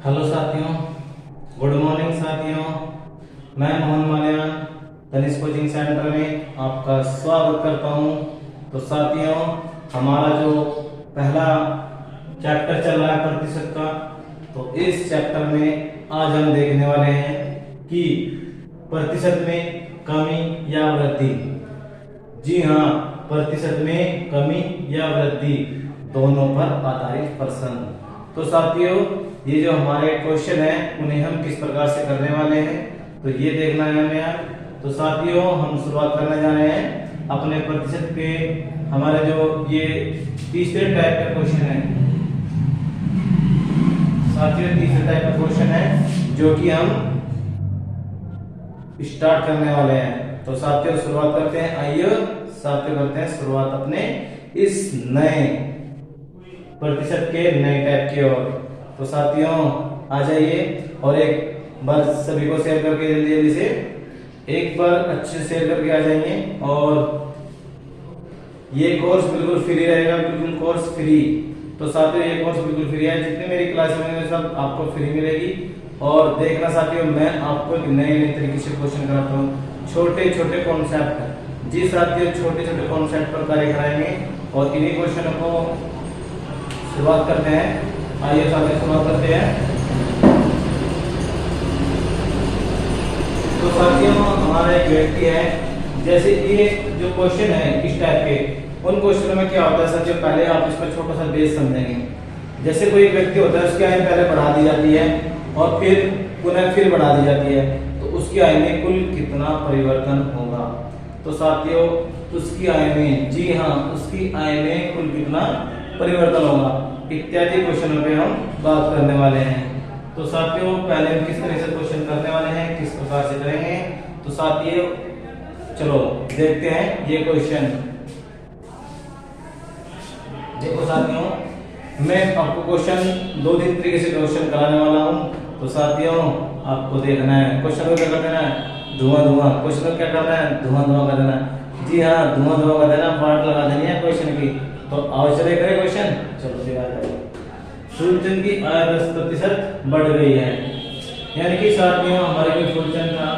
Hello साथियों, good morning साथियों। मैं मोहन माल्यान तनिष्क कोचिंग सेंटर में आपका स्वागत करता हूं। तो साथियों, हमारा जो पहला चैप्टर चल रहा है प्रतिशत का, तो इस चैप्टर में आज हम देखने वाले हैं कि प्रतिशत में कमी या वृद्धि। जी हाँ, प्रतिशत में कमी या वृद्धि दोनों पर आधारित प्रश्न। तो साथियों, ये जो हमारे क्वेश्चन है उन्हें हम किस प्रकार से करने वाले हैं, तो ये देखना है हमें यार। तो साथियों, हम शुरुआत करने जा रहे हैं अपने प्रतिशत के। हमारे जो ये तीसरे टाइप का क्वेश्चन है साथियों, तीसरे टाइप का क्वेश्चन है जो कि हम स्टार्ट करने वाले हैं। तो साथियों, शुरुआत करते हैं। आइए साथियों, करते हैं शुरुआत अपने इस नए प्रतिशत के नए टाइप की ओर। तो साथियों, आ जाइए और एक बार सभी को शेयर करके जल्दी जल्दी से एक बार अच्छे से शेयर करके आ जाइए। और ये कोर्स बिल्कुल फ्री रहेगा, बिल्कुल कोर्स फ्री। तो साथियों, ये कोर्स बिल्कुल फ्री है। जितने मेरी क्लास में सब आपको फ्री मिलेगी। और देखना साथियों, मैं आपको एक नए नए तरीके से क्वेश्चन कराता हूँ, छोटे छोटे कॉन्सेप्ट। जी साथियों, छोटे छोटे कॉन्सेप्ट पर कार्य कराएंगे और इन्हीं क्वेश्चनों को शुरुआत करते हैं। आइए साथियों, शुरुआत करते हैं। तो साथियों, हमारा एक व्यक्ति है, जैसे ये जो क्वेश्चन है इस टाइप के, उन क्वेश्चनों में क्या होता है साथियों, पहले आप इसका छोटा सा बेस समझेंगे। जैसे कोई व्यक्ति होता है, उसकी आय पहले बढ़ा दी जाती है और फिर पुनः फिर बढ़ा दी जाती है, तो उसकी आय में कुल कितना परिवर्तन होगा। तो साथियों, उसकी आय में, जी हाँ, उसकी आय में कुल कितना परिवर्तन होगा, इत्यादि क्वेश्चनों पे हम बात करने वाले हैं। तो साथियों, पहले हम किस तरह से क्वेश्चन करने वाले हैं, किस प्रकार से करेंगे, तो साथियों चलो देखते हैं ये क्वेश्चन। देखो साथियों, मैं आपको क्वेश्चन दो तीन तरीके से क्वेश्चन कराने वाला हूं। तो साथियों, आपको देखना है क्वेश्चन को क्या कर देना है, धुआं धुआं। क्वेश्चन को क्या करना है, धुआं धुआं कर देना। जी हाँ, धुआं धुआं कर देना, पार्ट लगा देनी है क्वेश्चन की। तो आओ चले करें क्वेश्चन। चलो फिर आ जाए। फूलचंद की आय 10% बढ़ गई है। यानी कि साथियों, हमारे जो फूलचंद था,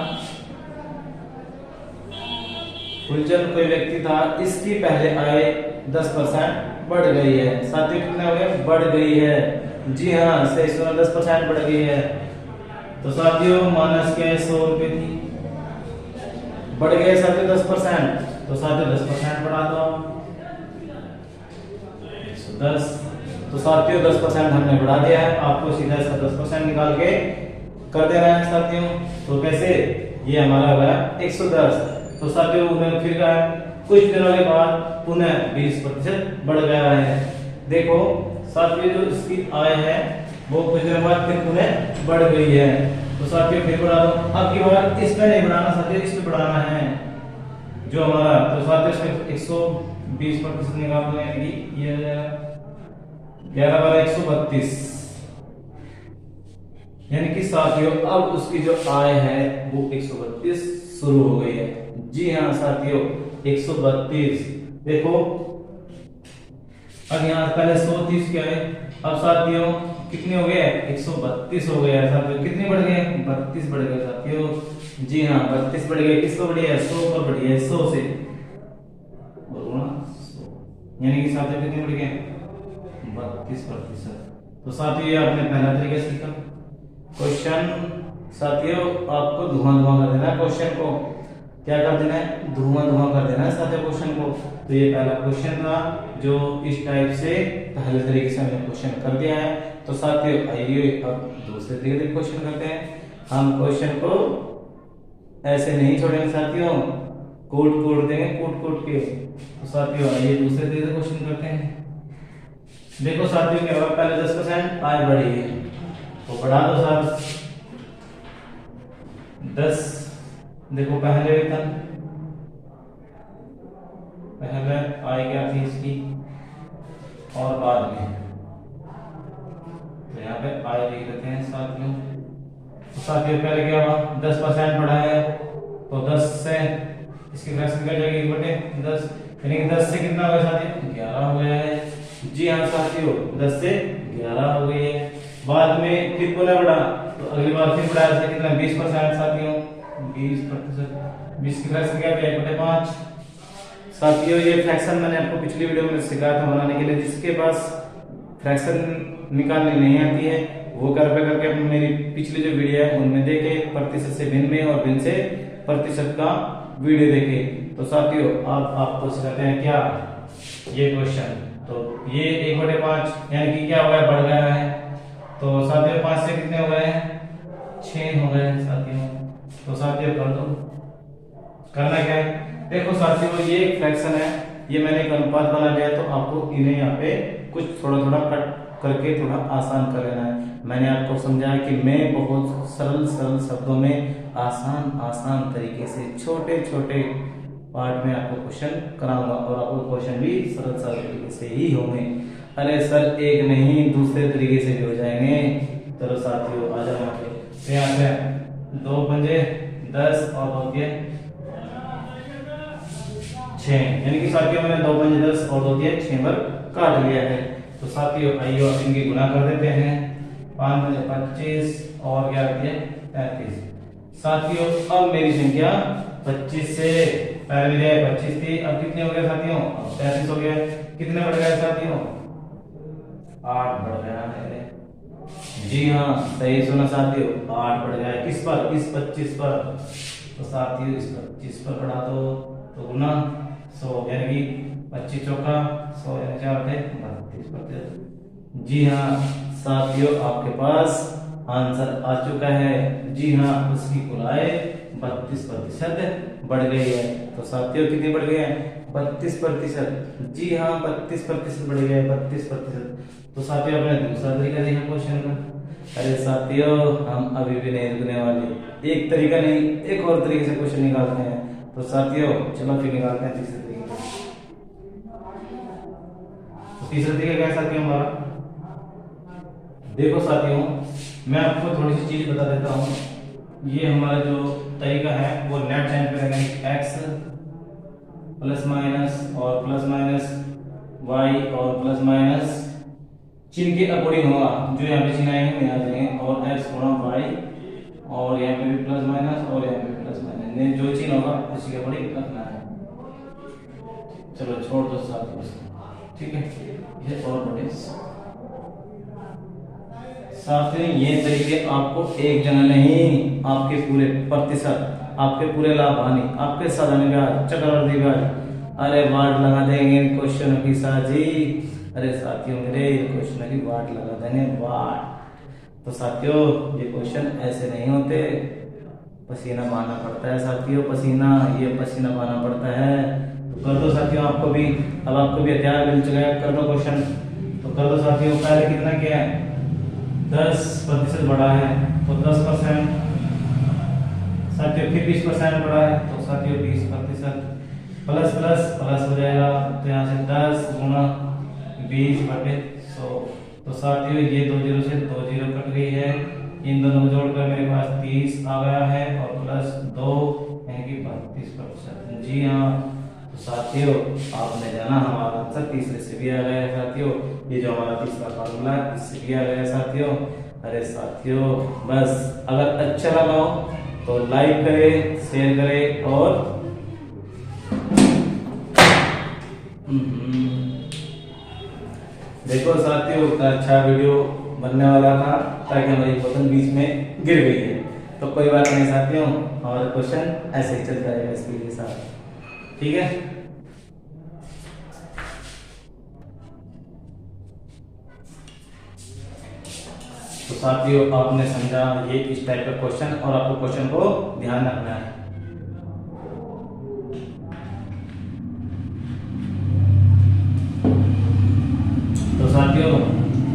फूलचंद कोई व्यक्ति था, इसकी पहले आय 10% बढ़ गई है। साथियों, कितने हो गए, बढ़ गई है। जी हाँ, सही सुना, 10% बढ़ गई है। तो साथियों, माइनस क्या है, 100 रुपए थी, बढ़ गए साथियों 10%। तो साथियों 10% बढ़ा दो, 110। तो साथियों 10% हमने बढ़ा दिया है। आपको सीधा इसका 10% निकाल के कर देना है साथियों। तो कैसे, ये हमारा हो गया 110। तो साथियों, उन्हें फिर क्या है, कुछ दिनों के बाद पुनः 20% बढ़ गया है। देखो साथियों, जो इसकी आय है वो कुछ दिनों बाद फिर पुनः बढ़ गई है। तो साथियों फिर बढ़ा दो। अब की बार इसमें नहीं बढ़ाना साथियों, इसमें बढ़ाना है जो हमारा। तो साथियों, इसमें 120% निकाल दो, यानी कि ये 11 बार 132। यानी कि साथियों, अब उसकी जो आय है वो 132 शुरू हो गई है। जी हाँ साथियों, 132। देखो, अब यहाँ पहले 130 क्या है, अब साथियों कितने हो गए, 132 हो गया साथियों। कितने बढ़ गए, 32 बढ़ गए साथियों। जी हाँ, 32 बढ़ गए। किसको बढ़ी है, 100 पर बढ़ी है, 100 से। यानी कि साथियों कितने बढ़ गए, 32%। तो साथियों, ये आपने पहला तरीका सीखा। क्वेश्चन साथियों, आपको धुआं धुआं कर देना है क्वेश्चन को। क्या कर देना है, धुआं धुआं कर देना है साथियों क्वेश्चन को। तो ये पहला क्वेश्चन था जो इस टाइप से पहले तरीके से हमने क्वेश्चन कर दिया है। तो साथियों, आइए अब दूसरे तरीके से क्वेश्चन करते हैं। हम क्वेश्चन को ऐसे नहीं छोड़ेंगे साथियों, कोट कोट देंगे, कोट कोट के। तो साथियों, आइए दूसरे तरीके से क्वेश्चन करते हैं। देखो साथियों, क्या होगा, पहले 10% आय बढ़ी है, तो बढ़ा दो सर 10। देखो पहले वेतन, पहले आय क्या थी इसकी, और बाद में, तो यहाँ पे आय लिख देते हैं साथियों। तो साथियों, पहले क्या हुआ, 10% बढ़ा है, तो 10 से इसकी फ्रैक्शन क्या जाएगी, 1/10। यानी कि 10 से कितना हो गया साथियों, 11 हो गया है। जी हाँ साथियों, 10 से 11 हो गई है। बाद में फिर बोला बढ़ा, तो अगली बार फिर बढ़ाया था कितना, 20% साथियों, 20%। 20 की फ्रैक्शन क्या है, 1/5। साथियों ये फ्रैक्शन मैंने आपको पिछली वीडियो में सिखाया था बनाने के लिए। जिसके पास फ्रैक्शन निकालनी नहीं आती है वो कृपया करके मेरी पिछली जो वीडियो है उनमें देखे, प्रतिशत से भिन्न में और भिन्न से प्रतिशत का वीडियो देखे। तो साथियों अब आपको सिखाते हैं क्या, ये क्वेश्चन। तो ये 1/5 यानी कि क्या हो गया, बढ़ गया है। तो साथियों 5 से कितने हो गए, 6 हो गए साथियों। तो साथियों कर दो, करना क्या है, देखो साथियों ये एक फ्रैक्शन है, ये मैंने एक अनुपात बना लिया, तो आपको इन्हें यहाँ पे कुछ थोड़ा थोड़ा कट करके थोड़ा आसान कर लेना है। मैंने आपको समझाया कि मैं बहुत सरल सरल शब्दों में आसान आसान तरीके से छोटे छोटे पार्ट में आपको क्वेश्चन कराऊंगा और आपको क्वेश्चन भी सरल सरल तरीके से ही होंगे। अरे सर एक नहीं दूसरे तरीके से भी हो जाएंगे। चलो साथियों आ जाओ, तो यहाँ से 2 पंजे 10 और 2 के 6, यानी कि साथियों मैंने 2 पंजे 10 और 2 के 6 बार काट लिया है। तो साथियों आइए आप इनकी गुना कर देते हैं, 5 पंजे 25 और क्या आती है 35। साथियों अब मेरी संख्या 25 से, पहले मेरी 25 थी, अब कितने हो गए साथियों, 35 हो गया। कितने बढ़ गए साथियों, 8 बढ़ गया है। जी हाँ सही सुना साथियों, 8 बढ़ गया है। किस पर, इस 25 पर। तो साथियों इस 25 पर बढ़ा दो, तो गुना 100 यानी कि 25 चौका 100 यानी 4 थे 32%। जी हाँ साथियों आपके पास आंसर आ चुका है। जी हाँ उसकी कुलाए 32% बढ़ गई है। तो साथियों कितनी बढ़ गई है, 32%। जी हाँ 32% बढ़ गया है, 32%। तो साथियों आपने दूसरा तरीका देखा क्वेश्चन का। अरे साथियों हम अभी भी नहीं रुकने वाले, एक तरीका नहीं एक और तरीके से क्वेश्चन निकालते हैं। तो साथियों चलो फिर निकालते हैं तीसरे तरीके से। तो तीसरा तरीका क्या है साथियों हमारा, देखो साथियों मैं आपको थोड़ी सी चीज बता देता हूँ। ये हमारा जो तरीका है वो लेफ्ट हैंड पे रहेगा, x प्लस माइनस और प्लस माइनस y और प्लस माइनस चिन्ह के अकॉर्डिंग होगा। जो यहाँ पे चिन्ह आएंगे यहाँ जाएंगे, और x गुणा y, और यहाँ पे भी प्लस माइनस और यहाँ पे प्लस माइनस, जो चिन्ह होगा उसी के अकॉर्डिंग रखना है। चलो छोड़ दो साथियों इसको, ठीक है। ये और बड़े साथियों ये तरीके आपको एक जगह नहीं, आपके पूरे प्रतिशत, आपके पूरे लाभ हानि, आपके साधारण ब्याज, चक्रवृद्धि ब्याज, अरे वाट लगा देंगे क्वेश्चन की साजी। अरे साथियों मेरे क्वेश्चन की वाट लगा देंगे, वाट। तो साथियों ये क्वेश्चन ऐसे नहीं होते, पसीना बहाना पड़ता है साथियों, पसीना, ये पसीना बहाना पड़ता है। तो कर दो साथियों, आपको भी अब आपको भी हथियार मिल चुका है, कर दो क्वेश्चन। तो कर दो साथियों, पहले कितना किया है, 10% बढ़ा है तो 10%, साथियों फिर 20% बढ़ा है तो साथियों 20%, प्लस प्लस प्लस हो जाएगा। तो यहाँ से 10 गुणा 20/100। तो साथियों ये 2 जीरो से 2 जीरो कट गई है, इन दोनों को जोड़कर मेरे पास 30 आ गया है और प्लस 2 यानी कि 32%। जी हाँ तो साथियों आपने जाना हमारा आंसर तीसरे से भी आ गया है साथियों। ये जो हमारा तीसरा फार्मूला है इससे भी आ गया है साथियों। अरे साथियों बस अगर अच्छा लगा हो तो लाइक करें, शेयर करें और देखो साथियों का अच्छा वीडियो बनने वाला था, ताकि हमारी बोतल बीच में गिर गई है तो कोई बात नहीं साथियों, हमारा क्वेश्चन ऐसे ही चलता रहेगा इसके लिए साथ, ठीक है। तो साथियों आपने समझा ये इस टाइप का क्वेश्चन, और आपको क्वेश्चन को ध्यान रखना है। तो साथियों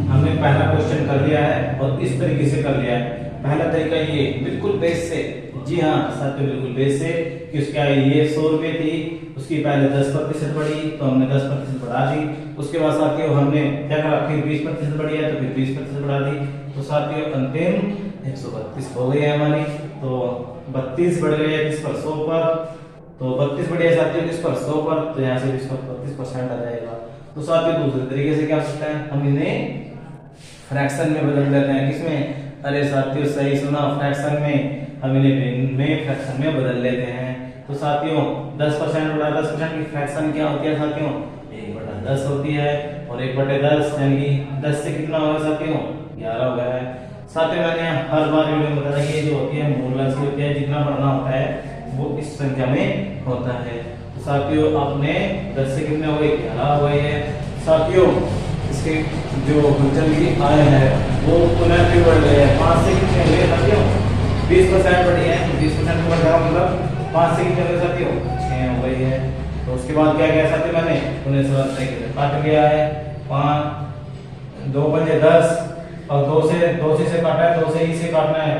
हमने पहला क्वेश्चन कर लिया है और इस तरीके से कर लिया है। पहला तरीका ये बिल्कुल बेस से, जी हाँ साथियों बिल्कुल बेस से कि उसके आगे ये 100 रुपए थी, उसकी पहले 10% बढ़ी तो हमने 10% बढ़ा दी। उसके बाद साथियों हमने क्या करा, फिर 20% बढ़ी है तो फिर 20% बढ़ा दी। तो साथियों अंतिम 132 हो गई है हमारी। तो 32 बढ़ गई है इस पर 100 पर, तो 32 बढ़िया साथियों किस पर 100 पर, तो यहाँ से इसका 32% आ जाएगा। तो साथियों दूसरे तरीके से क्या हो सकता है, हम इन्हें फ्रैक्शन में बदल देते हैं। किसमें, अरे साथियों सही सुना, फ्रैक्शन में हम इन्हें में फ्रैक्शन में बदल लेते हैं। तो साथियों 10% बटा 10% की फ्रैक्शन क्या होती है साथियों, 1/10 होती है, और 1/10 यानी कि 10 से कितना होगा साथियों 11 हो गया है। साथियों मैंने हर बार वीडियो में बताया कि जो होती है मूल राशि होती है, जितना बढ़ना होता है वो इस संख्या में होता है। तो साथियों आपने 10 से कितने हो गए 11 हो गए हैं। साथियों इसके जो गुंजन की आय है वो पुनः फिर बढ़ गए हैं, 5 से कितने हो गए साथियों 20% बढ़ी है। 20% बढ़ गया मतलब 5 से कितने हो गए साथियों 6 हो गई है। तो उसके बाद क्या किया साथियों, मैंने उन्हें सरल तरीके से काट लिया है। 5 2 पंजे 10 और 2 से काटा है, 2 से ही से काटना है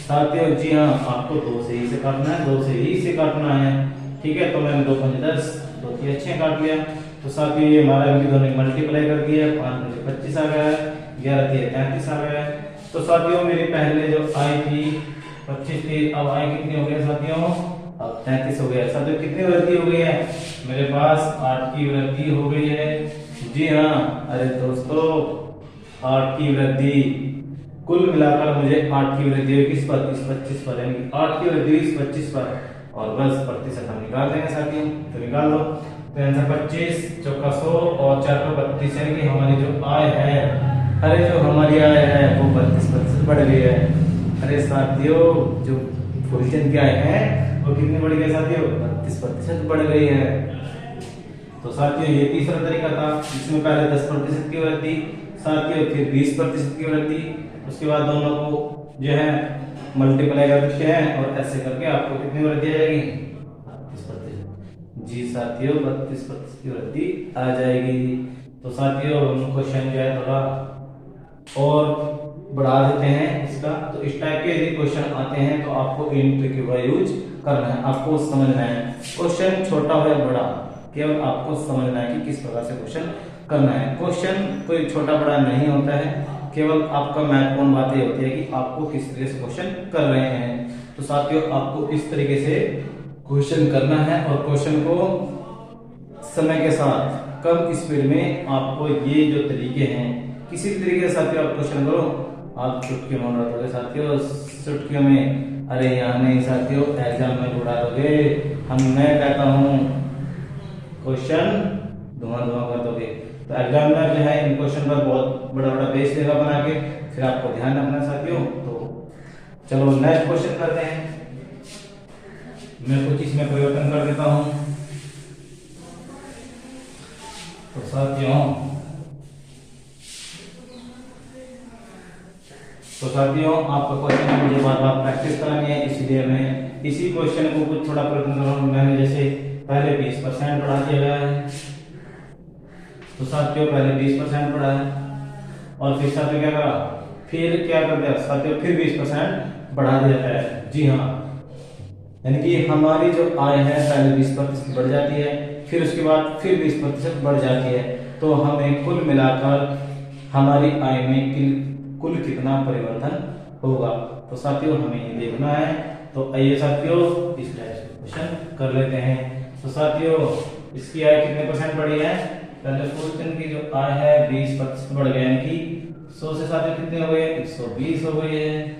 साथियों। जी हाँ, आपको 2 से ही से काटना है, 2 से ही से काटना है, ठीक है। तो मैंने 2 पंजे 10 2 3 6 काट लिया। तो साथियों ये हमारा इनकी दोनों की मल्टीप्लाई कर दिया, 5 पंजे 25 आ गया है, 11 3 33 आ गया है। तो साथियों मेरी पहले जो आय थी 25 थी, अब आय कितनी हो गई साथियों, अब 33 हो गया। साथियों कितनी वृद्धि हो गई है, मेरे पास 8 की वृद्धि हो गई है। जी हाँ, अरे दोस्तों 8 की वृद्धि, कुल मिलाकर मुझे 8 की वृद्धि हुई किस पर, इस 25 पर, यानी 8 की वृद्धि हुई इस 25 पर, और बस प्रतिशत हम निकाल देंगे साथियों। तो निकाल दो, तो आंसर 25 चौका 100 और 4 का 32, यानी कि हमारी जो आय है, अरे जो हमारी आय है वो 32% बढ़ गई है। अरे साथियों जो फुलचंद की आय है वो कितनी बढ़ गई साथियों, 32% बढ़ गई है। तो साथियों ये तीसरा तरीका था, जिसमें पहले 10% की वृद्धि साथियों, फिर 20% की वृद्धि, उसके बाद दोनों को जो है मल्टीप्लाई करते हैं और ऐसे करके आपको कितनी वृद्धि आ जाएगी 32%। जी साथियों 32% की वृद्धि आ जाएगी। तो साथियों हम क्वेश्चन जो है थोड़ा और बढ़ा देते हैं इसका। तो इस टाइप के यदि क्वेश्चन आते हैं तो आपको इन ट्रिक का यूज करना है, आपको समझना है। क्वेश्चन छोटा हो या बड़ा, केवल आपको समझना है कि किस प्रकार से क्वेश्चन करना है। क्वेश्चन कोई छोटा बड़ा नहीं होता है, केवल आपका महत्वपूर्ण बात ये होती है कि आपको किस तरीके से क्वेश्चन कर रहे हैं। तो साथियों आपको इस तरीके से क्वेश्चन करना है, और क्वेश्चन को समय के साथ कम स्पीड में आपको ये जो तरीके हैं, किसी भी तरीके से साथियों आप क्वेश्चन करो, आप चुटकी मार दोगे साथियों, चुटकियों में। अरे यहाँ नहीं साथियों, एग्जाम में उड़ा दोगे। मैं कहता हूँ क्वेश्चन धुआं धुआं कर दोगे। तो एग्जामिनर जो है इन क्वेश्चन पर बहुत बड़ा बड़ा बेस देगा बना के, फिर आपको ध्यान रखना साथियों। तो चलो नेक्स्ट क्वेश्चन करते हैं। मैं कुछ इसमें परिवर्तन कर देता हूं। तो साथियों आपका क्वेश्चन मुझे बार बार प्रैक्टिस करानी है, इसलिए मैं इसी क्वेश्चन को कुछ थोड़ा परिवर्तन कर रहा हूं। मैंने जैसे पहले 20% बढ़ा दिया गया है, तो साथियों पहले 20% बढ़ा है, और फिर साथियों क्या करा, फिर क्या कर दिया साथियों, फिर 20% बढ़ा दिया है। जी हाँ, यानी कि हमारी जो आय है पहले 20% बढ़ जाती है, फिर उसके बाद फिर 20% बढ़ जाती है। तो हमें कुल मिलाकर हमारी आय में कुल कितना परिवर्तन होगा, तो साथियों हमें ये देखना है। तो आइए साथियों इस क्वेश्चन कर लेते हैं। तो साथियों इसकी आय कितने परसेंट बढ़ी है, पहले फुलचंद की जो आय है 20% बढ़ गया, यानी कि 100 से साथियों कितने हो गए 120 हो गई है।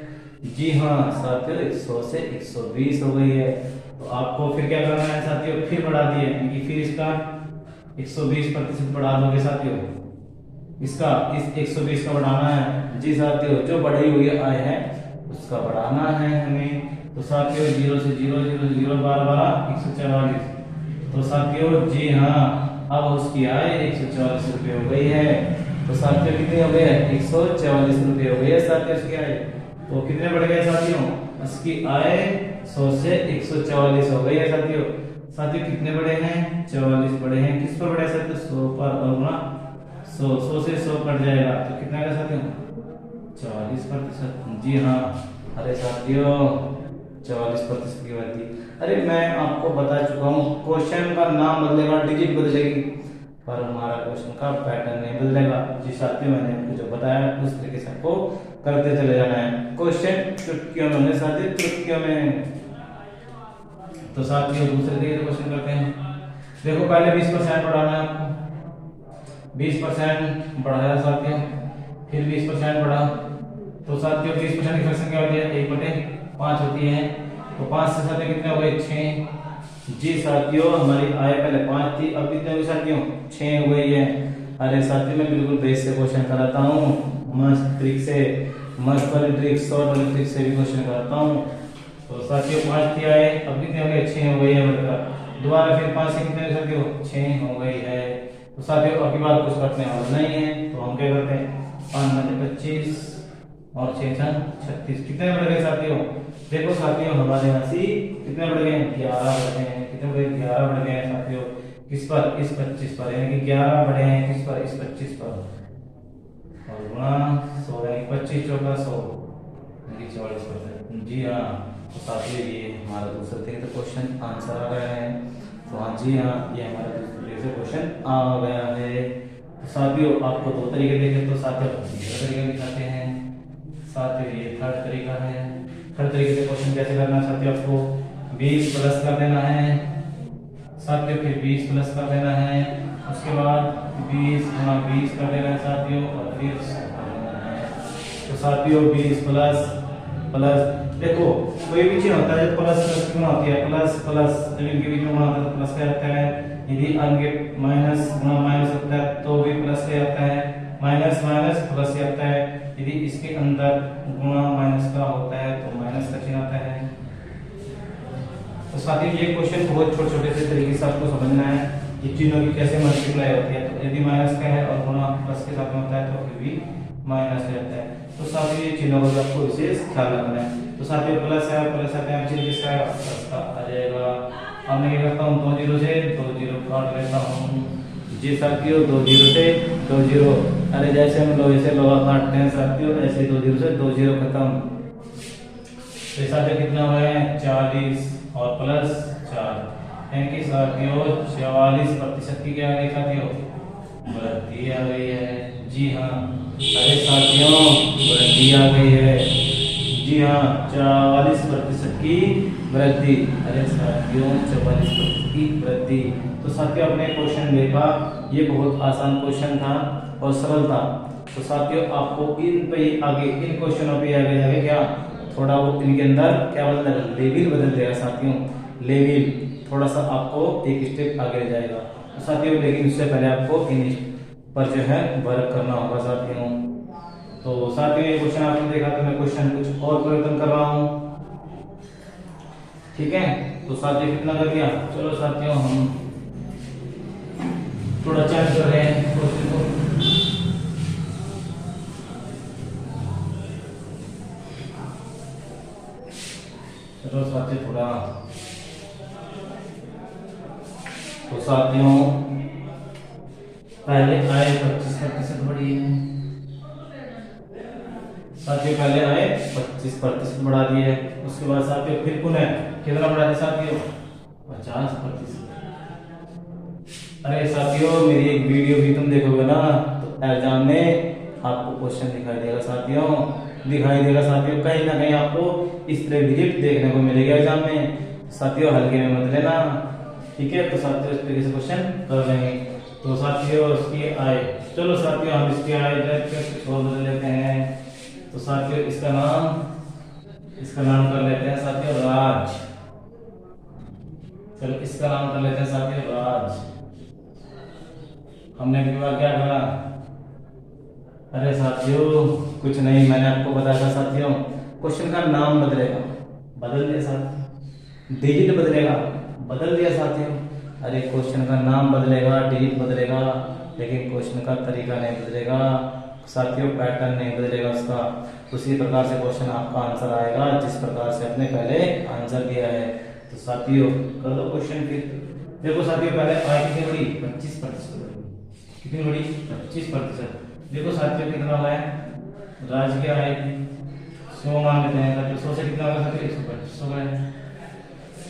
जी हाँ साथियों 100 से 120 हो गई है। तो आपको फिर क्या करना है साथियों, फिर बढ़ा दिए, यानी कि फिर इसका 120% बढ़ा दोगे साथियों, इसका इस 120 का बढ़ाना है। जी साथियों जो बढ़ी हुई आय है उसका बढ़ाना है हमें। तो साथियों 0 से 0 0 0 12 12 144। तो साथियों जी हाँ अब उसकी आय 144 रुपये हो गई है। तो साथियों कितनी हो गई है 144 रुपये हो गई है साथियों इसकी आय। तो कितने बढ़ गए साथियों, इसकी आय 100 से 144 हो गई है साथियों। साथियों कितने बड़े हैं 44 बड़े हैं, किस पर बड़े साथियों 100 पर, और ना 100 से 100 कट जाएगा तो कितना आएगा साथियों 40%। जी हाँ अरे साथियों 44% की वृद्धि। अरे मैं आपको बता चुका हूँ क्वेश्चन का नाम बदलेगा, डिजिट बदलेगी, पर हमारा क्वेश्चन का पैटर्न नहीं बदलेगा। जी साथियों मैंने आपको जो बताया उस तरीके से आपको करते चले जाना है। क्वेश्चन चुटकियों में साथियों, चुटकियों में। तो साथियों दूसरे तरीके से क्वेश्चन करते हैं। देखो पहले 20% बढ़ाना है आपको, 20% बढ़ाया साथियों, फिर 20% बढ़ा, तो साथियों 20% की फ्रैक्शन क्या होती है, 1/5 होती है। तो 5 से साथियों कितने हो गए, 6। जी साथियों हमारी आय पहले 5 थी, अब कितने हो गई साथियों, 6 हो गई है। अरे साथियों मैं बिल्कुल बेस से क्वेश्चन कराता हूँ, मस्त ट्रिक से, मस्त वाली ट्रिक, शॉर्ट वाली ट्रिक से भी क्वेश्चन कराता हूँ। तो साथियों 5 किया है, अब कितने हो गए, 6 हो गई है बढ़कर। दोबारा फिर 5 से कितने साथियों, 6 हो गई है। तो साथियों अब की बार कुछ कटने वाला नहीं है, तो हम क्या करते हैं, 5 × 25 और 6 × 36, कितने बढ़ गए साथियों, देखो साथियों हमारे यहाँ से कितने बढ़ गए, 11 बढ़ गए हैं। कितने बढ़े, 11 बढ़ गए हैं साथियों, किस पर, इस 25 पर, यानी कि 11 बढ़े हैं किस पर, इस 25 पर, और गुणा 100 यानी 25 चौका 100 यानी 44%। जी हाँ, तो साथियों ये हमारा दूसरे तरीके से क्वेश्चन आंसर आ गया है। तो हाँ जी हाँ, ये हमारा दूसरे तरीके से क्वेश्चन आ गया है। तो साथियों आपको 2 तरीके देखे, तो साथियों तीसरा तरीका दिखाते हैं। साथियों ये थर्ड तरीका है। थर्ड तरीके से क्वेश्चन कैसे करना है साथियों, आपको 20 प्लस कर देना है साथियों, फिर 20 प्लस कर देना है, उसके बाद 20 × 20 कर देना है साथियों, और फिर कर देना है। तो साथियों 20 प्लस प्लस, देखो कोई भी चीज होता है प्लस प्लस क्यों होती है, प्लस प्लस जब इनके बीच में गुणा होता है तो प्लस क्या आता है, यदि आगे माइनस गुणा माइनस होता है तो भी प्लस क्या आता है, माइनस माइनस प्लस आता है। यदि इसके अंदर गुणा माइनस का होता है तो माइनस का चिन्ह आता है। तो साथियों ये क्वेश्चन बहुत छोटे छोटे से तरीके से आपको समझना है कि चिन्हों की कैसे मल्टीप्लाई होती है। तो यदि माइनस का है और गुणा प्लस के साथ में होता है तो फिर भी माइनस रहता है। तो साथियों ये चिन्हों का आपको विशेष ख्याल रखना है। तो साथियों प्लस है, प्लस आते हैं, चिन्ह किसका है, प्लस का आ जाएगा। अब मैं क्या करता हूँ, 2 0 से 2 0 काट लेता हूँ। जी साथियों 2 0 से 2 0, अरे जैसे हम लोहे से लोहा काटते हैं साथियों, ऐसे 2 0 से 2 0 खत्म। तो साथियों कितना हुआ है, 40 और प्लस 4, यानी कि साथियों 44% की क्या आ गई साथियों, वृद्धि आ गई है। जी हाँ, अरे साथियों वृद्धि आ गई है। जी हाँ 44% की वृद्धि, अरे साथियों 44% की वृद्धि। तो साथियों अपने क्वेश्चन देखा, ये बहुत आसान क्वेश्चन था और सरल था। तो साथियों आपको इन पे आगे, इन क्वेश्चनों पे आगे जाके क्या थोड़ा वो इनके अंदर क्या बदल जाएगा, लेवल बदल जाएगा साथियों, लेवल थोड़ा सा आपको एक स्टेप आगे ले जाएगा। तो साथियों लेकिन उससे पहले आपको इन पर जो है वर्क करना होगा साथियों। तो साथियों ये क्वेश्चन आपने देखा, तो मैं क्वेश्चन कुछ और परिवर्तन कर रहा हूँ, ठीक है। तो साथियों कितना कर दिया, चलो साथियों हम थोड़ा चेंज कर रहे हैं क्वेश्चन को। चलो साथियों थोड़ा, तो साथियों पहले आए 25% बढ़ी है साथियों, पहले आए 25% बढ़ा दिए। उसके बाद साथियों फिर पुनः कितना बढ़ा दिया साथियों, 50%। अरे साथियों मेरी एक वीडियो भी तुम देखोगे ना तो एग्जाम में आपको क्वेश्चन दिखाई देगा साथियों, दिखाई देगा साथियों, कहीं ना कहीं आपको इस तरह डिजिट देखने को मिलेगा एग्जाम में। साथियों हल्के में मत लेना, ठीक है। तो साथियों इस तरीके से क्वेश्चन कर लेंगे। तो साथियों इसकी आय, चलो साथियों हम इसकी आय कुछ और बदल लेते हैं। तो साथियों इसका नाम कर लेते हैं साथियों राज। चलो इसका नाम कर लेते हैं साथियों राज। हमने अगली बार क्या करा, अरे साथियों कुछ नहीं, मैंने आपको बताया था साथियों क्वेश्चन का नाम बदलेगा, बदल दिया साथियों, डिजिट बदलेगा, बदल दिया साथियों। अरे क्वेश्चन का नाम बदलेगा, डिजिट बदलेगा, लेकिन क्वेश्चन का तरीका नहीं बदलेगा साथियों, पैटर्न नहीं बदलेगा उसका। उसी प्रकार से क्वेश्चन आपका आंसर आएगा जिस प्रकार से आपने पहले आंसर दिया है। तो साथियों कर दो क्वेश्चन फिर। देखो साथियों पहले आय कितनी बड़ी, 25%, कितनी बड़ी 25%। देखो साथियों कितना हुआ है, राज की आय 100 मान लेते हैं साथियों, 100 से कितना होगा साथियों, 125 हो गया।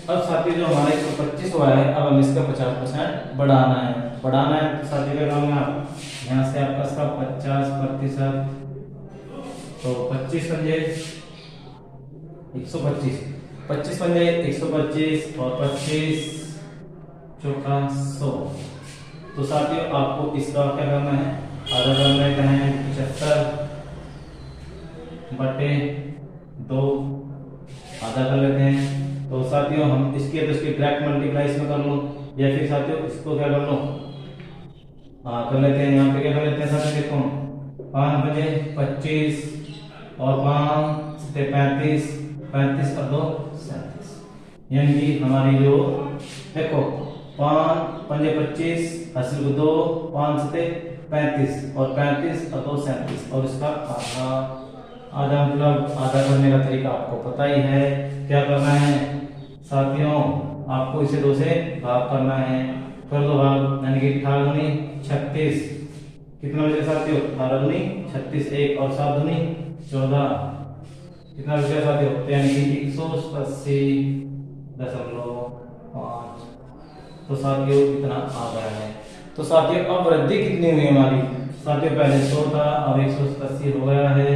अब साथियों जो हमारा 125 हुआ है, अब हम इसका 50% बढ़ाना है। बढ़ाना है तो साथियों क्या करोगे आप, यहाँ से आपका इसका 50%, तो 25 पंजे 125, 25 पंजे 125 और 25 चौका 100। तो साथियों आपको इसका क्या करना है, आधा कर लेते हैं 75/2 आधा कर लेते हैं। तो साथियों हम इसकी डायरेक्ट मल्टीप्लाई इसमें कर लो, या फिर साथियों इसको क्या कर लो, कर लेते हैं यहाँ पे क्या कर लेते हैं साथियों, देखो 5 बजे 25 और 5 से 35, 35 और 2 37, यानी कि हमारी जो देखो 5 पंजे 25 हासिल को 2, 5 से 35 और 35 और 2 37 और इसका आधा। आधा मतलब आधा करने का तरीका आपको पता ही है, क्या करना है साथियों, आपको इसे 2 से भाग करना है। कर दो भाग, यानी कि 18 दूनी 36, कितना बचे साथियों 18 दूनी 36, 1 और 7 दूनी 14, कितना बचा साथियों, यानी कि 180.5। तो साथियों इतना आ गया है। तो साथियों अब वृद्धि कितनी हुई हमारी, साथियों पहले 100 था अब 180 हो गया है।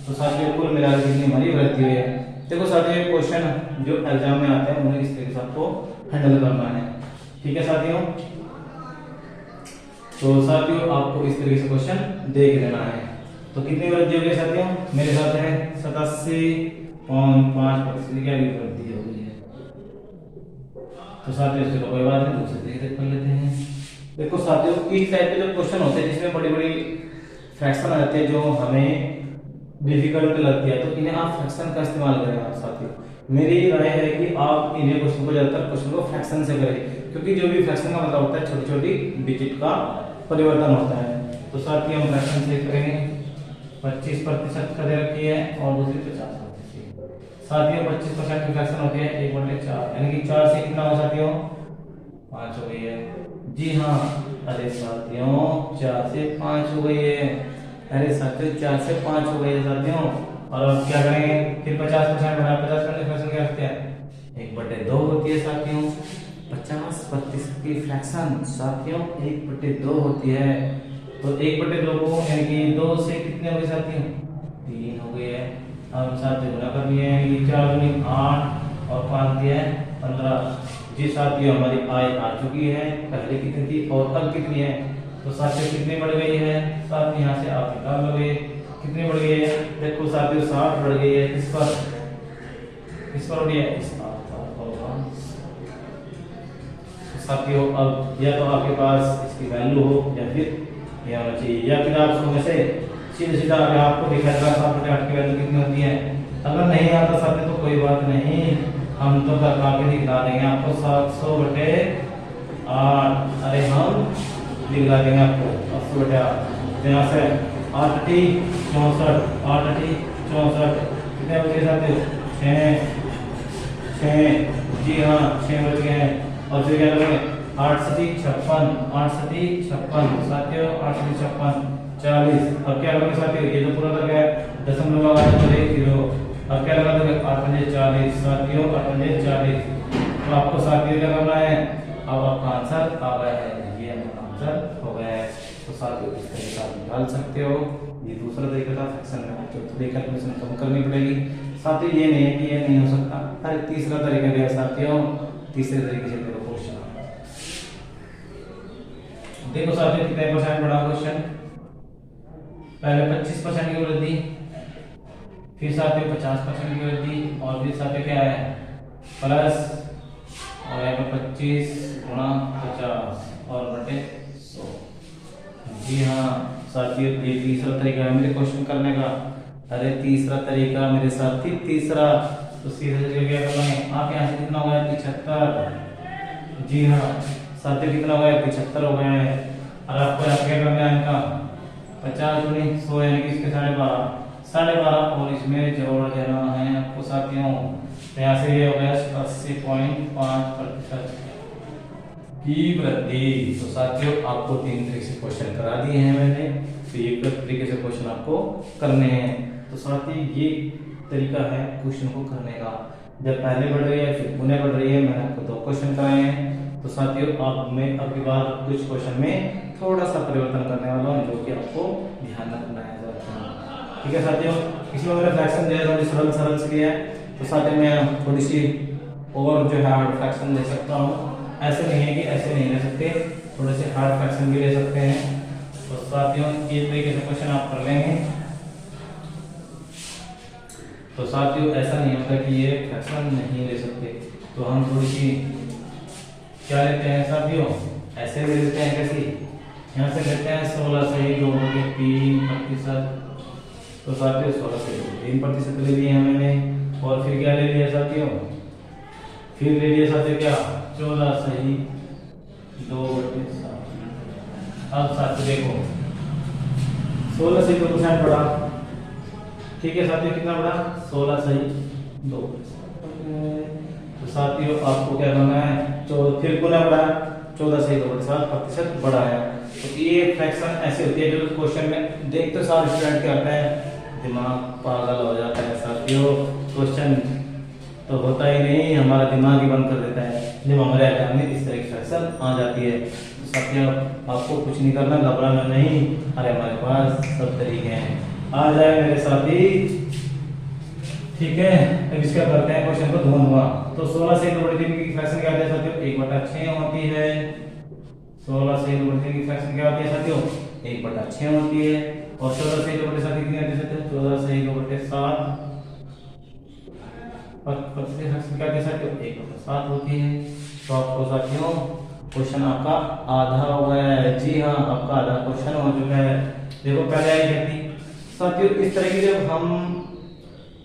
तो साथियों कुल मिलाकर कितनी हमारी वृद्धि हुई है। देखो साथियों क्वेश्चन जो एग्जाम में आते हैं उन्हें इस तरीके से आपको हैंडल करना है, ठीक है साथियों। तो साथियों आपको इस तरीके से क्वेश्चन देख लेना है। तो कितनी वृद्धि हो गई साथियों, मेरे साथ है 87.5% क्या वृद्धि हो गई है। तो साथियों चलो कोई बात नहीं, दूसरे तरीके से कर लेते हैं। देखो साथियों इस टाइप के जो क्वेश्चन होते हैं जिसमें बड़ी बड़ी फ्रैक्शन आ जाते हैं जो हमें डिफिकल्ट लगती है, तो इन्हें आप फ्रैक्शन का इस्तेमाल करें आप साथियों। मेरी राय है कि आप इन्हें क्वेश्चन को ज्यादातर क्वेश्चन को फ्रैक्शन से करें, क्योंकि जो भी फ्रैक्शन का मतलब होता है छोटी छोटी डिजिट का परिवर्तन होता है। तो साथियों हम फ्रैक्शन से करेंगे, 25% का दे रखी है और दूसरी 50%। साथियों 25% की फ्रैक्शन होती है 1/4, यानी कि 4 से कितना हो साथियों 5 हो गई है। जी हाँ, अरे साथियों 4 से 5 हो गई है, अरे साथियों 4 से 5 हो गई है साथियों। और अब क्या करेंगे, फिर 50% बना, 50% फ्रैक्शन क्या होती है 1/2 होती है साथियों। 50% की फ्रैक्शन साथियों 1/2 होती है। तो 1/2 को यानी कि 2 से कितने हो गए साथियों 3 हो गए है। अब साथियों गुणा कर लिए हैं, ये 4 दूनी 8 और 5 दिया है 15। जी साथियों हमारी आय आ चुकी है, पहले कितनी थी और अब कितनी है। तो साथियों कितनी बढ़ गई है, साथ यहाँ से आप निकाल लोगे कितनी बढ़ गई है। देखो साथियों 60 बढ़ गई है, इस पर बढ़ी है इस पर। साथियों अब या तो आपके पास इसकी वैल्यू हो या फिर ये होना चाहिए, या फिर आप उसमें से सीधे सीधा अगर आपको दिखाएगा 7/8 की वैल्यू कितनी होती है। अगर नहीं आता साथियों तो कोई बात नहीं, हम तो करके दिखा देंगे आपको 700/8। अरे हम दिखला देंगे आपको 700/8। यहाँ से 8 64, 8 64 कितने बचे साथियों 6। जी हाँ 6 बच गए हैं। और फिर क्या करेंगे 8 से 56, 8 से 56 साथियों 8 से 56 40। अब क्या करेंगे साथियों, ये तो पूरा कर गया, दशमलव लगा देंगे 0। अब क्या लगा देंगे 8 पंजे 40 साथियों 8 पंजे 40। तो आपको साथियों क्या करना है, अब आपका आंसर आ गया है, ये आपका आंसर हो गया है। तो साथियों इस तरीके से आप निकाल सकते हो। ये दूसरा तरीका था फ्रैक्शन में, तो कैलकुलेशन कम करनी पड़ेगी साथियों। ये नहीं है कि ये नहीं हो सकता, अरे तीसरा तरीका भी है साथियों, तीसरे तरीके से करो क्वेश्चन। देखो साथियों कितने परसेंट बढ़ा क्वेश्चन, पहले 25% की वृद्धि, फिर साथियों 50% की वृद्धि, और फिर साथियों क्या है प्लस, और यहाँ पे 25 गुणा 50 और बटे 100। जी हाँ साथियों ये तीसरा तरीका है मेरे क्वेश्चन करने का। अरे तीसरा तरीका मेरे साथी, तीसरा। तो सीधे सीधे क्या करना है, आप यहाँ से कितना हो गया 75। जी हाँ साथियों कितना हो गया 75 हो गया है। और आपको यहाँ क्या करना है इनका 50 दूनी 100 यानी कि इसके 12.5 और इसमें जोड़ देना है आपको साथियों। तो यहाँ से ये हो गया 80.5% की वृद्धि। तो साथियों आपको 3 तरीके से क्वेश्चन करा दिए हैं मैंने, तो ये तरीके से क्वेश्चन आपको करने हैं। तो साथियों ये तरीका है क्वेश्चन को करने का, जब पहले बढ़ रही है फिर पुनः बढ़ रही है। मैंने आपको 2 क्वेश्चन कराए हैं। तो साथियों अब मैं अब की बार कुछ क्वेश्चन में थोड़ा सा परिवर्तन करने वाला हूँ, जो कि आपको ध्यान रखना है। ठीक है साथियों, इसमें मैंने फ्रैक्शन दिया थोड़ी सरल से किया है, तो साथियों मैं थोड़ी सी और जो है हार्ड फ्रैक्शन ले सकता हूँ, ऐसे नहीं है कि ऐसे नहीं ले सकते, थोड़े से हार्ड फ्रैक्शन भी ले सकते हैं। तो साथियों इस तरीके से क्वेश्चन आप कर लेंगे। तो साथियों ऐसा नहीं होता कि ये फ्रैक्शन नहीं ले सकते, तो हम थोड़ी सी क्या लेते हैं साथियों, ऐसे ले लेते हैं। कैसी, यहाँ से लेते हैं 16 सही 2/3%। तो साथियों 16 से 3% ले लिए हमने, और फिर क्या ले लिया साथियों, फिर ले लिया साथियों क्या 14 सही 2/7। अब साथियों देखो 16 से 2% बढ़ा, ठीक है साथियों, कितना बढ़ा 16 सही 2। तो साथियों आपको क्या करना है, फिर पुनः बढ़ा 14 सही 2/7% बढ़ा है। तो ये फ्रैक्शन ऐसे होती है जो क्वेश्चन में देखते सारे स्टूडेंट क्या होता है, दिमाग पागल हो जाता है साथियों। क्वेश्चन तो होता ही नहीं, हमारा दिमाग ही बंद कर देता है जब हमारे एग्जाम में इस तरह की फ्रैक्शन आ जाती है। तो साथियों आपको कुछ नहीं करना, घबराना नहीं, अरे हमारे पास सब तरीके हैं, आ जाए मेरे साथी, ठीक है। अब इसका करते हैं क्वेश्चन को धुआं। तो 16 से 2/3 की फ्रैक्शन क्या होती है साथियों, 1/6 होती है। 16 से 2/3 की फ्रैक्शन क्या होती है साथियों, 1/6 होती है। और 14 से 2/7 कितनी आती है, 14 से 2/7 और 25 से फ्रैक्शन क्या आती है साथियों, 1/7 होती है। तो आपको साथियों क्वेश्चन आपका आधा हो गया है, जी हाँ आपका आधा क्वेश्चन हो चुका है। देखो पहले आई कहती साथियों, इस तरह की जब हम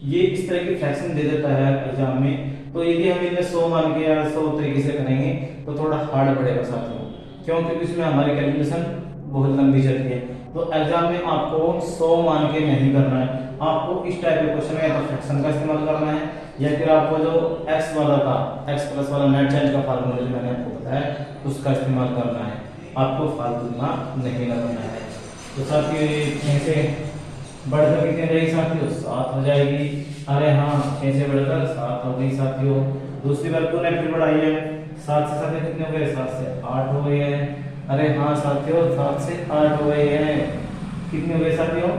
ये इस तरह की फ्रैक्शन दे देता है एग्जाम में, तो यदि हम इन्हें 100 मान के या 100 तरीके से करेंगे तो थोड़ा हार्ड पड़ेगा साथियों, क्यों, क्योंकि इसमें हमारी कैलकुलेशन बहुत लंबी चलती है। तो एग्जाम में आपको 100 मान के नहीं करना है, आपको इस टाइप के क्वेश्चन में या तो फ्रैक्शन का इस्तेमाल करना है, या फिर आपको जो x वाला था, x प्लस वाला नेट चेंज का फार्मूला जो मैंने आपको बताया उसका इस्तेमाल करना है, आपको फालतू दिमाग नहीं लगाना है। तो साथियों 6 से बढ़कर कितनी रहेगी साथियों, 7 हो जाएगी। अरे हाँ 6 से बढ़कर 7 हो गई साथियों। दूसरी बार को ने फिर बढ़ाई है, 7 से साथियों कितने हो गए, 7 से 8 हो गए हैं। अरे हाँ साथियों 7 से 8 हो गए हैं, कितने हो गए साथियों,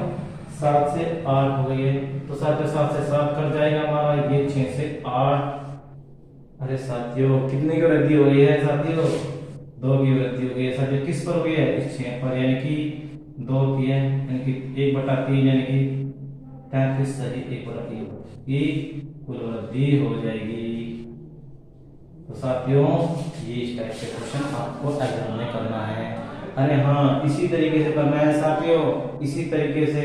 7 से 8 हो गई है। तो साथियों 7 से 7 कट जाएगा हमारा, ये 6 से 8। अरे साथियों कितने की वृद्धि हो गई है साथियों, 2 की वृद्धि हो गई है साथियों। किस पर हो गई है, इस 6 पर, यानी कि 2 की है, यानी कि 1/3 यानी कि 33 सही 1/3 की कुल वृद्धि हो जाएगी। तो साथियों ये इस टाइप के क्वेश्चन आपको एग्जाम में करना है। अरे हाँ इसी तरीके से करना है साथियों, इसी तरीके से।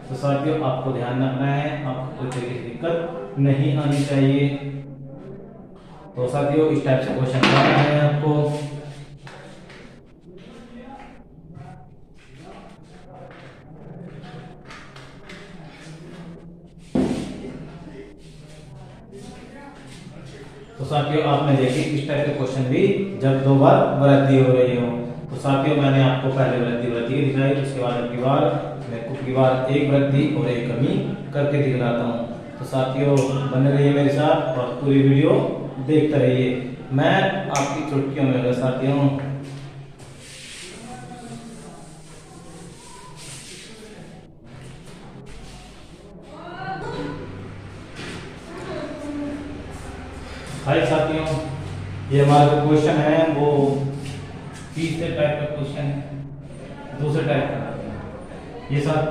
तो साथियों आपको ध्यान रखना है, आपको कोई तरीके से दिक्कत नहीं आनी चाहिए। तो साथियों इस टाइप से क्वेश्चन करना है आपको। तो साथियों आपने देखी इस टाइप के क्वेश्चन भी जब 2 बार वृद्धि हो रही हो। तो साथियों मैंने आपको पहले वृद्धि दिखाई, उसके बाद की बार मैं कुछ की बार एक वृद्धि और एक कमी करके दिखलाता हूँ। तो साथियों बने रहिए मेरे साथ और पूरी वीडियो देखते रहिए। मैं आपकी चुटकियों में होगा साथियों। हाय साथियों, ये हमारा जो क्वेश्चन है वो तीसरे टाइप का क्वेश्चन है, दूसरे टाइप का ये साथ।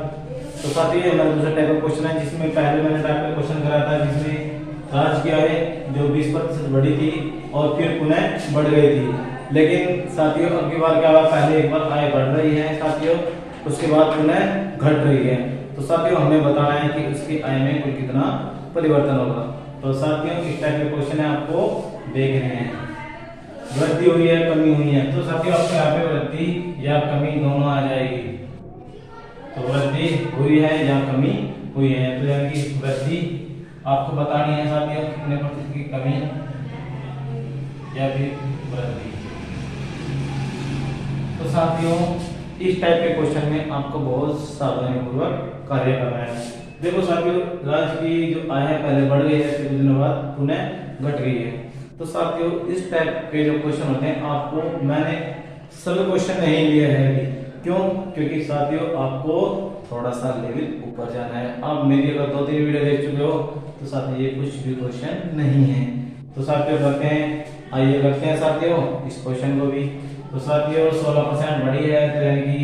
तो साथियों ये हमारा दूसरा टाइप का क्वेश्चन है, जिसमें पहले मैंने टाइप का क्वेश्चन कराया था जिसमें राजकीय आय जो 20% बढ़ी थी और फिर पुनः बढ़ गई थी। लेकिन साथियों अब की बार क्या हुआ, पहले एक बार आय बढ़ रही है साथियों, उसके बाद पुनः घट रही है। तो साथियों हमें बताना है कि उसकी आय में कुल कितना परिवर्तन होगा। तो साथियों इस टाइप के क्वेश्चन है आपको देख रहे हैं, वृद्धि हुई है कमी हुई है। तो साथियों आपको यहाँ पे वृद्धि या कमी दोनों आ जाएगी। तो वृद्धि हुई है या कमी हुई है, तो यानी कि वृद्धि आपको बतानी है साथियों कितने प्रतिशत की कमी या फिर वृद्धि। तो साथियों इस टाइप के क्वेश्चन में आपको बहुत सावधानी पूर्वक कार्य करना है। देखो साथियों राज्य की जो आय है पहले बढ़ गई है, फिर कुछ दिनों बाद पुनः घट गई है। तो साथियों इस टाइप के जो क्वेश्चन होते हैं आपको मैंने सभी क्वेश्चन नहीं लिए हैं, क्यों, क्योंकि साथियों आपको थोड़ा सा लेवल ऊपर जाना है। अब मेरी अगर 2-3 वीडियो देख चुके हो तो साथियों ये कुछ भी क्वेश्चन नहीं है। तो साथियों करते हैं, आइए करते हैं साथियों इस क्वेश्चन को भी। तो साथियों 16% बड़ी है, तो यानी कि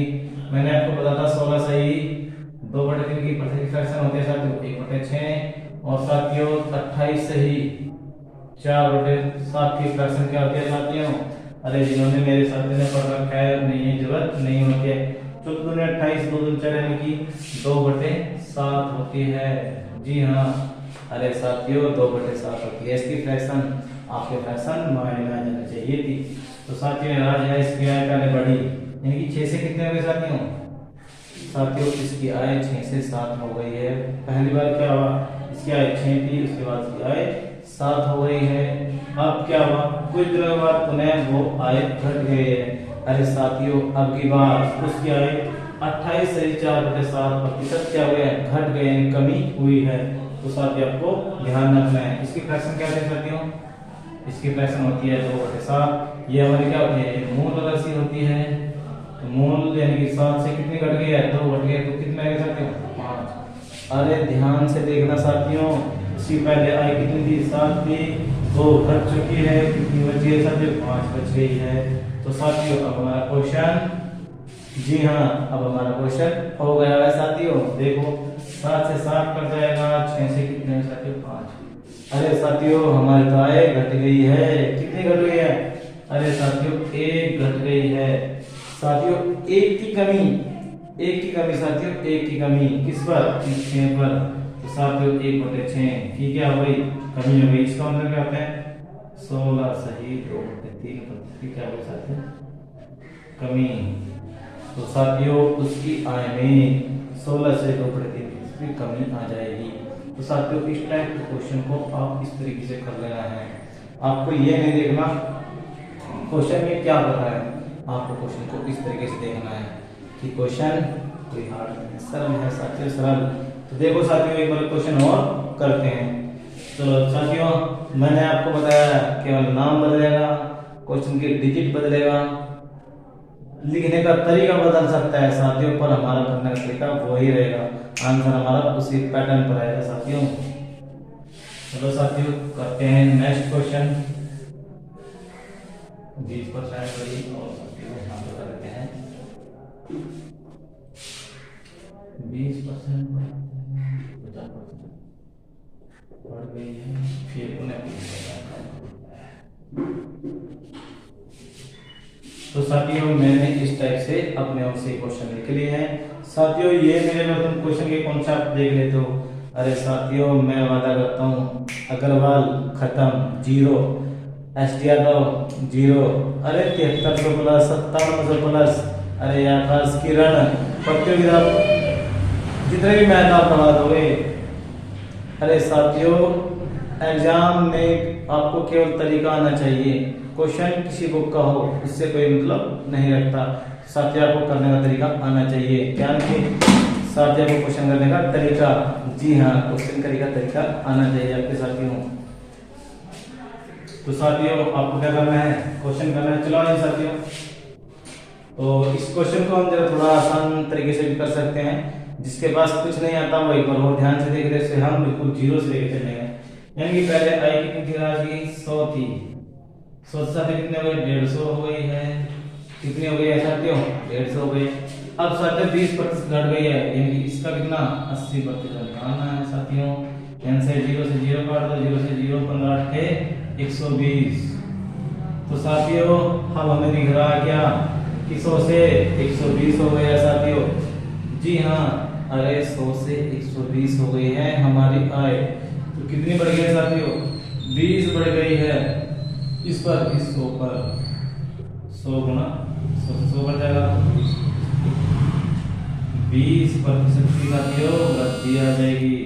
मैंने आपको बताया था 16 सही 2/3 की फ्रैक्शन होती है साथियों 1/6, और साथियों 28 सही 4/7 की फ्रैक्शन क्या होती है साथियों। अरे जिन्होंने मेरे साथियों ने पढ़ रखा है नहीं है, जरूरत नहीं होती है। 14 28 2 4 यानी कि 2/7 होती है। जी हाँ, अरे साथियों 2/7 होती है। इसकी फ्रैक्शन आपके फ्रैक्शन माइंड में आ जानी चाहिए थी। तो साथियों राज है इसकी आय पहले बढ़ी, यानी कि 6 से कितने हो गए साथियों। साथियों इसकी आय 6 से 7 हो गई है। पहली बार क्या हुआ, इसकी आय 6 थी, उसके बाद इसकी आय 7 हो गई है। अब क्या हुआ, कुछ दिनों बाद पुनः वो आय घट गई है। अरे साथियों अब की बार उसकी आय 28 से 4/7% क्या हुआ है, घट गए, यानी कमी हुई है। तो साथियों आपको ध्यान रखना है। इसकी फ्रैक्शन क्या है साथियों, इसकी फ्रैक्शन होती है 2/7। ये हमारी क्या होती है, ये मूल राशि होती है। तो मूल यानी कि 7 से कितनी घट गई है, 2 घट गई, तो कितना है साथियों 5। अरे ध्यान से देखना साथियों, इसकी पहले आई कितनी थी 7 थी, 2 घट चुकी है, कितनी बची है साथियों 5 बच गई है। तो साथियों अब हमारा क्वेश्चन, जी हाँ अब हमारा क्वेश्चन हो गया है साथियों। देखो 7 से 7 कट जाएगा, 6 से कितने है साथियों 5। अरे साथियों हमारी तो आय घट गई है, कितनी घट गई है, अरे साथियों 1 घट गई है। साथियों 1 की कमी, 1 की कमी साथियों, 1 की कमी किस पर, 6 पर। तो साथियों 1/6 की क्या हो गई, कमी हो गई। इसका मतलब क्या होता है 16 सही 2/3 क्या हो गई साथियों, कमी। तो साथियों उसकी आय में 16 से 2/3 की कमी आ जाएगी। तो साथियों इस टाइप के क्वेश्चन को आप इस तरीके से कर लेना है। आपको ये नहीं देखना क्वेश्चन में क्या पता है, आपको क्वेश्चन को इस तरीके से देखना है कि क्वेश्चन कोई हार्ड नहीं, सरल है साथियों, सरल। तो देखो साथियों एक बार क्वेश्चन और करते हैं। चलो साथियों मैंने आपको बताया केवल नाम बदलेगा, क्वेश्चन के डिजिट बदलेगा, लिखने का तरीका बदल सकता है साथियों, पर हमारा करने का तरीका वही रहेगा, आंसर हमारा उसी पैटर्न पर आएगा साथियों। चलो साथियों करते हैं नेक्स्ट क्वेश्चन। 20% बड़ी और साथियों यहाँ पर करते हैं 20% 50% बढ़ गई है, फिर उन्हें तो साथियों मैंने इस टाइप से अपने ओर से क्वेश्चन लिख लिए हैं। साथियों ये मेरे में तुम क्वेश्चन के कॉन्सेप्ट देख लेते हो। अरे साथियों मैं वादा करता हूँ अग्रवाल खत्म 0, STR 0, अरे 7300 प्लस 5700 प्लस, अरे आकाश किरण प्रतियोगिता जितने भी मैथ आप पढ़ा दोगे। अरे साथियों एग्जाम में आपको केवल तरीका आना चाहिए, क्वेश्चन किसी बुक का हो उससे कोई मतलब नहीं रखता। साथियों आपको करने का तरीका आना चाहिए, ध्यान के साथियों को क्वेश्चन करने का तरीका, जी हाँ क्वेश्चन करने का तरीका आना चाहिए आपके साथियों। तो साथियों आपको क्या करना है, क्वेश्चन करना है। चलो आइए साथियों, तो इस क्वेश्चन को हम जरा थोड़ा आसान तरीके से भी कर सकते हैं। जिसके पास कुछ नहीं आता वो एक बार और ध्यान से देख रहे, हम बिल्कुल 0 से लेकर चलेंगे। यानी कि पहले आई कितनी थी राशि 100 थी, 100 से कितने हो गए 150 हो गई है, कितनी हो गई है साथियों 150 हो गई। अब साथियों 20% घट गई है, यानी कि इसका कितना 80% निकालना है साथियों। यानी से 0 से 0 काट दो, 0 से 0 15 8 120। तो साथियों अब हमें दिख रहा है क्या कि 100 से 120 हो गया साथियों, जी हाँ अरे 100 से 120 हो गई है हमारी आय। तो कितनी बढ़ गई है साथियों 20 बढ़ गई है, इस पर इस 100 पर 100 गुना 100 बढ़ जाएगा, 20% की साथियों वृद्धि आ जाएगी।